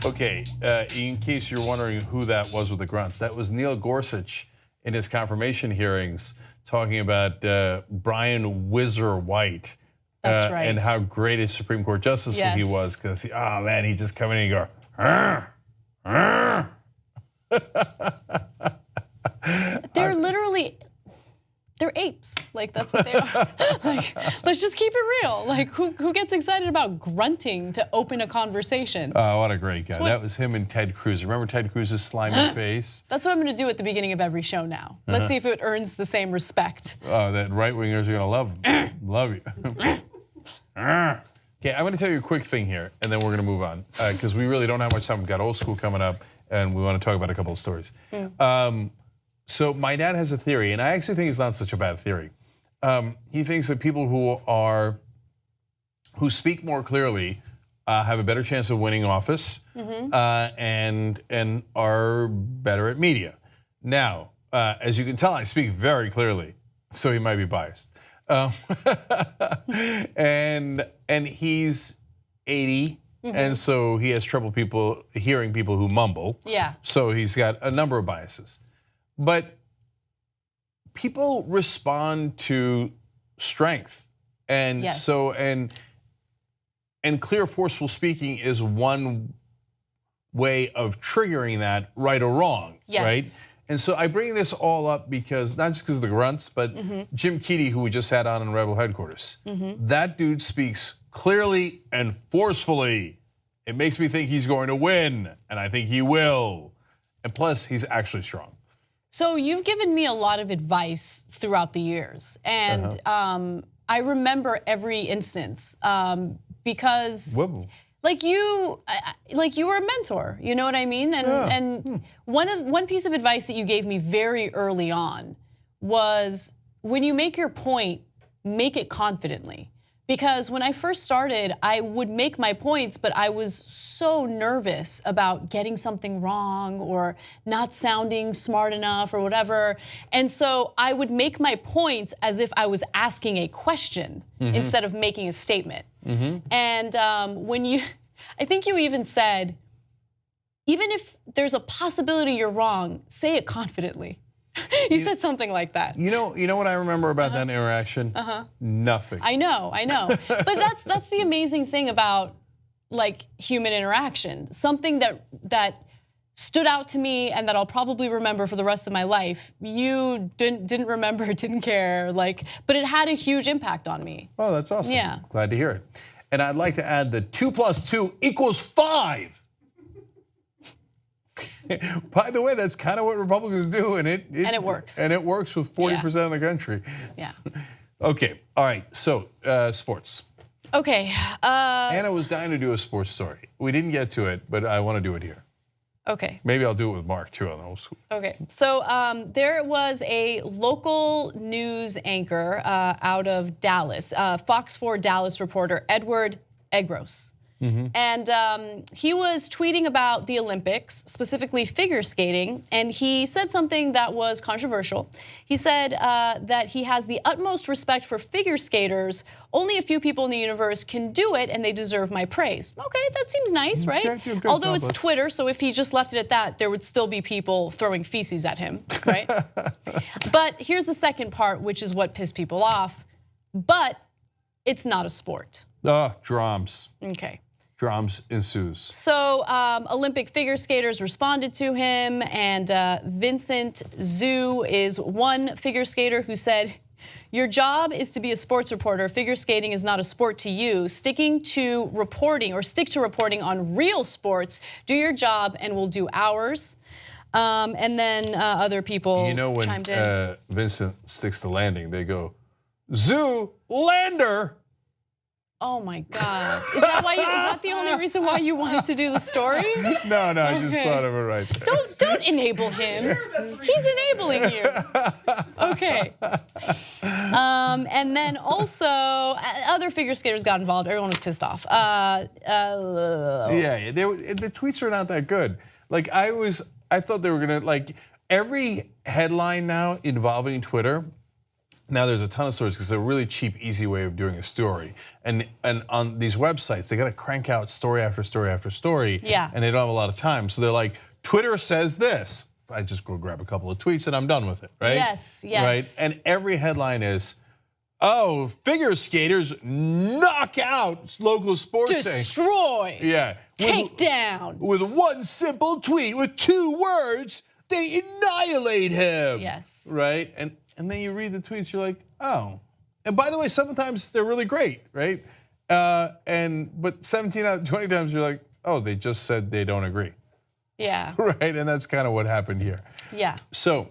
Okay, in case you're wondering who that was with the grunts, that was Neil Gorsuch in his confirmation hearings talking about Brian Whizzer White. That's right. And how great a Supreme Court justice he was, because oh man, he just come in and go, They're literally, they're apes. Like that's what they are. Like, let's just keep it real. Like who gets excited about grunting to open a conversation? Oh, what a great guy. That was him and Ted Cruz. Remember Ted Cruz's slimy face? That's what I'm gonna do at the beginning of every show now. Let's see if it earns the same respect. Oh, that right-wingers are gonna love him. Love you. Okay, I'm gonna tell you a quick thing here, and then we're gonna move on, because we really don't have much time. We've got old school coming up, and we want to talk about a couple of stories. So my dad has a theory, and I actually think it's not such a bad theory. He thinks that people who speak more clearly have a better chance of winning office, and are better at media. Now, as you can tell, I speak very clearly, so he might be biased. And he's 80, and so he has trouble hearing people who mumble. Yeah. So he's got a number of biases. But people respond to strength, and so and clear, forceful speaking is one way of triggering that, right or wrong, right? And so I bring this all up because, not just because of the grunts, but Jim Keedy, who we just had on in Rebel headquarters, that dude speaks clearly and forcefully. It makes me think he's going to win, and I think he will. And plus, he's actually strong. So you've given me a lot of advice throughout the years, and I remember every instance because like you were a mentor, you know what I mean? And one piece of advice that you gave me very early on was, when you make your point, make it confidently. Because when I first started, I would make my points, but I was so nervous about getting something wrong or not sounding smart enough or whatever. And so I would make my points as if I was asking a question instead of making a statement. And I think you even said, even if there's a possibility you're wrong, say it confidently. You said something like that. You know what I remember about that interaction? Nothing. I know. But that's the amazing thing about like human interaction. Something that stood out to me and that I'll probably remember for the rest of my life. You didn't remember, didn't care, but it had a huge impact on me. Oh, that's awesome. Yeah. Glad to hear it. And I'd like to add that 2 + 2 = 5. By the way, that's kind of what Republicans do, and it works. And it works with 40% of the country. Yeah. Okay. All right. So sports. Okay. Anna was dying to do a sports story. We didn't get to it, but I want to do it here. Okay. Maybe I'll do it with Mark too. Okay. So there was a local news anchor out of Dallas, Fox 4 Dallas reporter Edward Egros. And he was tweeting about the Olympics, specifically figure skating, and he said something that was controversial. He said that he has the utmost respect for figure skaters. Only a few people in the universe can do it, and they deserve my praise. Okay, that seems nice, right? Although it's Twitter, so if he just left it at that, there would still be people throwing feces at him, right? But here's the second part, which is what pissed people off. But it's not a sport. Drums. Okay. Drums ensues. So Olympic figure skaters responded to him, and Vincent Zhu is one figure skater who said, "Your job is to be a sports reporter. Figure skating is not a sport to you. Stick to reporting on real sports. Do your job and we'll do ours." And then other people chimed in. When Vincent sticks the landing, they go, "Zoo lander." Oh my God! Is that the only reason why you wanted to do the story? No, I just thought of it right there. Don't enable him. He's enabling you. Okay. And then also other figure skaters got involved. Everyone was pissed off. Yeah, the tweets are not that good. Like I thought they were gonna every headline now involving Twitter Now there's a ton of stories because it's a really cheap, easy way of doing a story. And on these websites, they got to crank out story after story after story. Yeah. And they don't have a lot of time. So they're like, Twitter says this. I just go grab a couple of tweets and I'm done with it, right? Yes, yes. Right? And every headline is, oh, figure skaters knock out local sports. Destroy. Yeah. Take down. With one simple tweet, with 2 words, they annihilate him. Yes. Right? And then you read the tweets, you're like, oh. And by the way, sometimes they're really great, right? But 17 out of 20 times you're like, oh, they just said they don't agree. Yeah. Right, and that's kind of what happened here. Yeah. So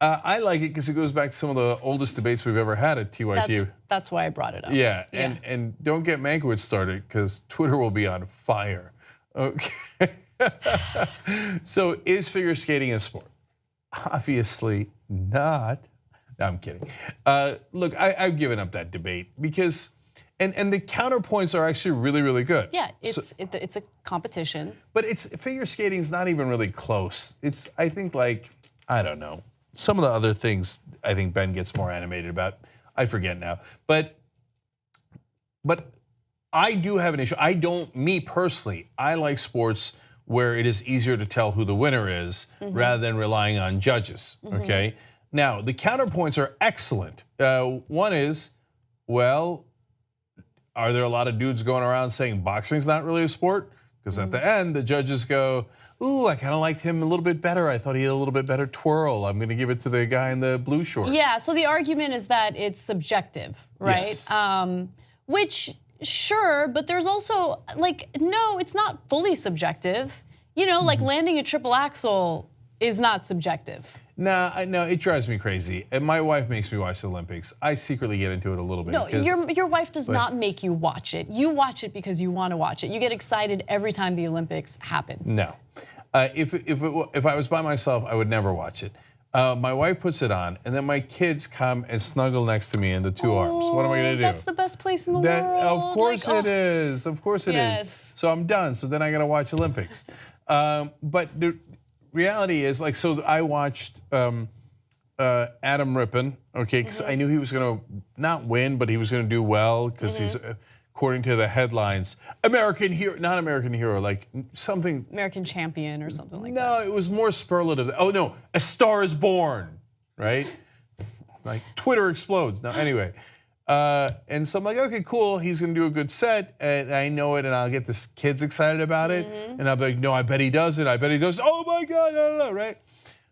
I like it because it goes back to some of the oldest debates we've ever had at TYT. That's why I brought it up. Yeah, and don't get Mankiewicz started because Twitter will be on fire. Okay. So is figure skating a sport? Obviously not. No, I'm kidding. Look, I've given up that debate because, and the counterpoints are actually really, really good. Yeah, it's a competition. But figure skating's not even really close. It's, I think, like, I don't know. Some of the other things I think Ben gets more animated about. I forget now. But I do have an issue. Me personally, I like sports where it is easier to tell who the winner is rather than relying on judges, okay? Now, the counterpoints are excellent. One is, well, are there a lot of dudes going around saying boxing's not really a sport? Because at the end, the judges go, ooh, I kind of liked him a little bit better. I thought he had a little bit better twirl. I'm going to give it to the guy in the blue shorts. Yeah, so the argument is that it's subjective, right? Yes. Which, sure, but there's also, like, no, it's not fully subjective. You know, like landing a triple axel is not subjective. No, it drives me crazy. And my wife makes me watch the Olympics. I secretly get into it a little bit. No, your wife does not make you watch it. You watch it because you want to watch it. You get excited every time the Olympics happen. No, if I was by myself, I would never watch it. My wife puts it on, and then my kids come and snuggle next to me in the 2 arms. What am I going to do? That's the best place in the world. Of course it is. Of course it is. So I'm done. So then I got to watch Olympics. But the reality is, like, so I watched Adam Rippon, okay, because I knew he was going to not win, but he was going to do well because he's, according to the headlines, American hero, not American hero, like something. American champion or something like that. No, it was more superlative. Oh no, A Star is Born, right? Like Twitter explodes. No, anyway. And so I'm like, okay, cool. He's gonna do a good set, and I know it, and I'll get the kids excited about it, and I'll be like, no, I bet he does it. I bet he does. Oh my God, I don't know, right?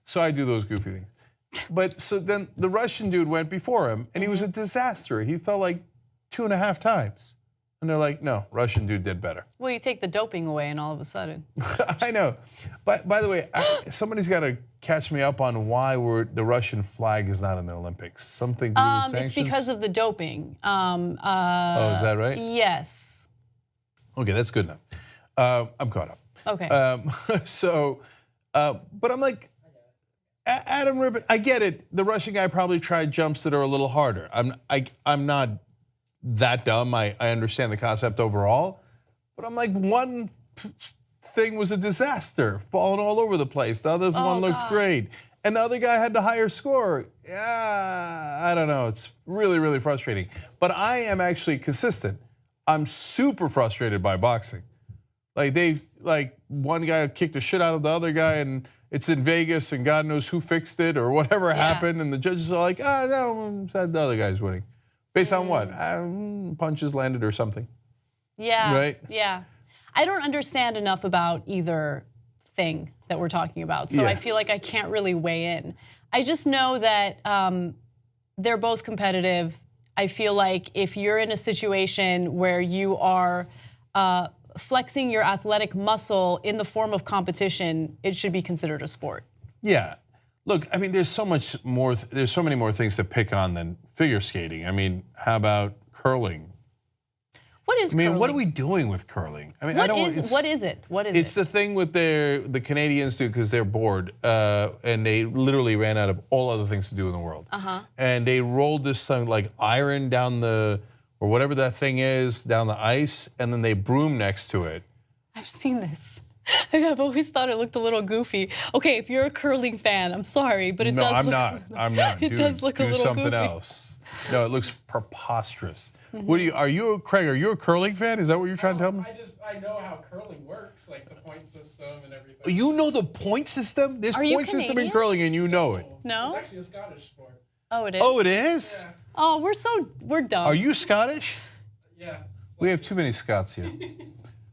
So I do those goofy things. But so then the Russian dude went before him, and he was a disaster. He fell like 2.5 times, and they're like, no, Russian dude did better. Well, you take the doping away, and all of a sudden. I know. But by the way, somebody's got to catch me up on why the Russian flag is not in the Olympics. Something to do with sanctions? It's because of the doping. Oh, is that right? Yes. Okay, that's good enough. I'm caught up. Okay. But I'm like, Adam Rippon, I get it. The Russian guy probably tried jumps that are a little harder. I'm not that dumb. I understand the concept overall. But I'm like, one thing was a disaster, falling all over the place. The other one looked great. And the other guy had the higher score. Yeah, I don't know. It's really, really frustrating. But I am actually consistent. I'm super frustrated by boxing. Like one guy kicked the shit out of the other guy, and it's in Vegas, and God knows who fixed it or whatever happened, and the judges are like, no, said the other guy's winning. Based on what? Punches landed or something. Yeah. Right? Yeah. I don't understand enough about either thing that we're talking about, so I feel like I can't really weigh in. I just know that they're both competitive. I feel like if you're in a situation where you are flexing your athletic muscle in the form of competition, it should be considered a sport. Yeah. Look, I mean, there's so many more things to pick on than figure skating. I mean, how about curling? What is curling? What are we doing with curling? I mean, what is it? It's the thing with the Canadians do because they're bored, and they literally ran out of all other things to do in the world. And they rolled this thing like iron down or whatever that thing is, down the ice, and then they broom next to it. I've seen this. I've always thought it looked a little goofy. Okay, if you're a curling fan, I'm sorry, but it does look. No, I'm not. It does look a little goofy. Do something else. No, it looks preposterous. What are you, Craig? Are you a curling fan? Is that what you're trying to tell me? I know how curling works, like the point system and everything. You know the point system? There's point system in curling, and you know it. No, it's actually a Scottish sport. Oh, it is. Oh, it is. Yeah. Oh, we're dumb. Are you Scottish? Yeah. We have too many Scots here.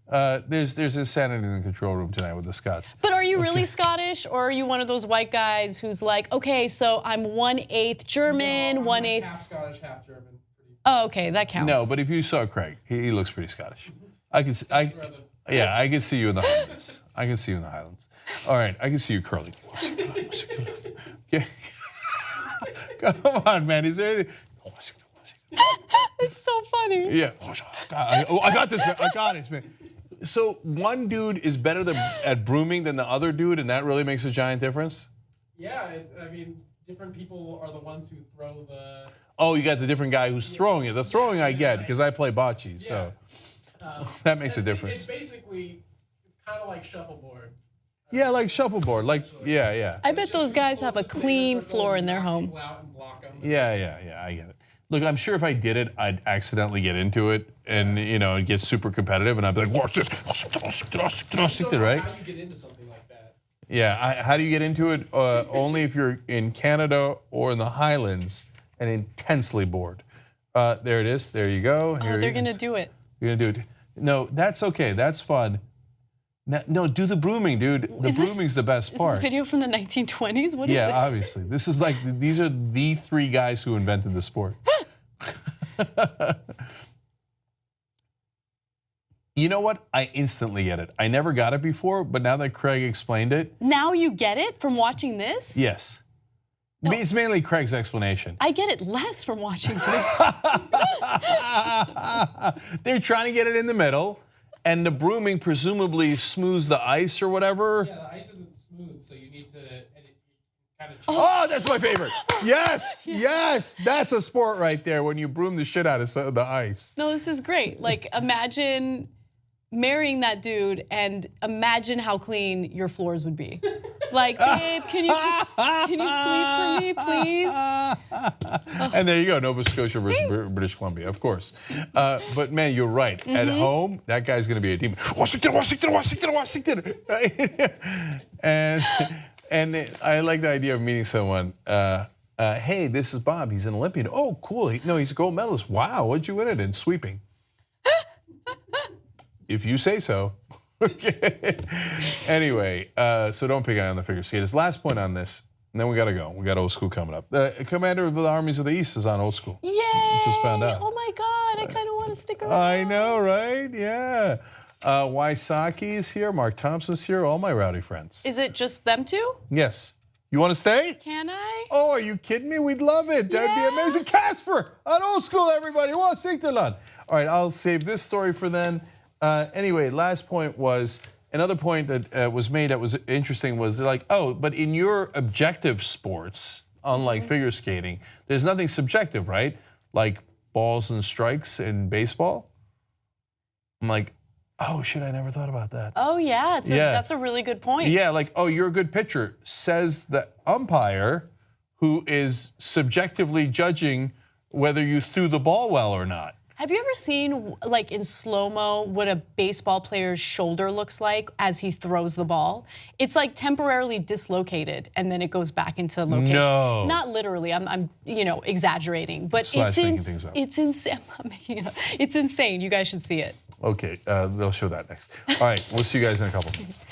There's insanity in the control room tonight with the Scots. But are you really Scottish, or are you one of those white guys who's like, okay, so I'm 1/8 German, no, 1/8 half Scottish, half German. Oh, okay, that counts. No, but if you saw Craig, he looks pretty Scottish. I can see you in the Highlands. I can see you in the Highlands. All right, I can see you curling. Yeah. Come on, man. Is there anything? It's so funny. Yeah. I got this, man. I got it, man. So one dude is better at brooming than the other dude, and that really makes a giant difference? Yeah, I mean, different people are the ones who throw the... Oh, you got the different guy who's throwing it. The throwing I get, because I play bocce, so that makes a difference. It's basically, it's kind of like shuffleboard. Yeah, like shuffleboard. Like, yeah. I bet those guys have a clean floor in their home. Yeah, I get it. Look, I'm sure if I did it, I'd accidentally get into it, and it'd get super competitive, and I'd be like, "Watch this!" Right? How you get into something like that? Yeah, how do you get into it? Only if you're in Canada or in the Highlands and intensely bored. There it is. There you go. Oh, they're gonna do it. You're gonna do it. No, that's okay. That's fun. No, do the brooming, dude. The brooming's the best part. Is this video from the 1920s? What is Yeah, this? obviously. This is like, these are the three guys who invented the sport. You know what? I instantly get it. I never got it before, but now that Craig explained it. Now you get it from watching this? Yes. No. It's mainly Craig's explanation. I get it less from watching this. They're trying to get it in the middle. And the brooming presumably smooths the ice or whatever. Yeah, the ice isn't smooth, so you need to kind of. Oh, that's my favorite. Yes, that's a sport right there when you broom the shit out of the ice. No, this is great. Like, imagine marrying that dude and imagine how clean your floors would be. Like, babe, can you sweep for me, please? And there you go, Nova Scotia versus British Columbia, of course. But man, you're right. At home, that guy's gonna be a demon. And I like the idea of meeting someone. Hey, this is Bob. He's an Olympian. Oh, cool. He's a gold medalist. Wow, what'd you win it in sweeping? If you say so. Okay. Anyway, so don't pick on the figure skaters. Last point on this, and then we gotta go. We got Old School coming up. The commander of the Armies of the East is on Old School. Yay! Just found out. Oh my God, I kind of want to stick around. I know, right? Yeah. Wysocki is here. Mark Thompson's here. All my rowdy friends. Is it just them two? Yes. You want to stay? Can I? Oh, are you kidding me? We'd love it. That'd be amazing. Casper on Old School, everybody. All right, I'll save this story for then. Anyway, last point was, another point that was made that was interesting was they're like, oh, but in your objective sports, unlike figure skating, there's nothing subjective, right? Like balls and strikes in baseball. I'm like, oh shit, I never thought about that. Oh yeah, that's a really good point. Yeah, like, oh, you're a good pitcher, says the umpire who is subjectively judging whether you threw the ball well or not. Have you ever seen, like in slow-mo, what a baseball player's shoulder looks like as he throws the ball? It's like temporarily dislocated, and then it goes back into location. No. Not literally, I'm exaggerating, but it's insane. It's insane, you guys should see it. Okay, they'll show that next. All right, we'll see you guys in a couple minutes.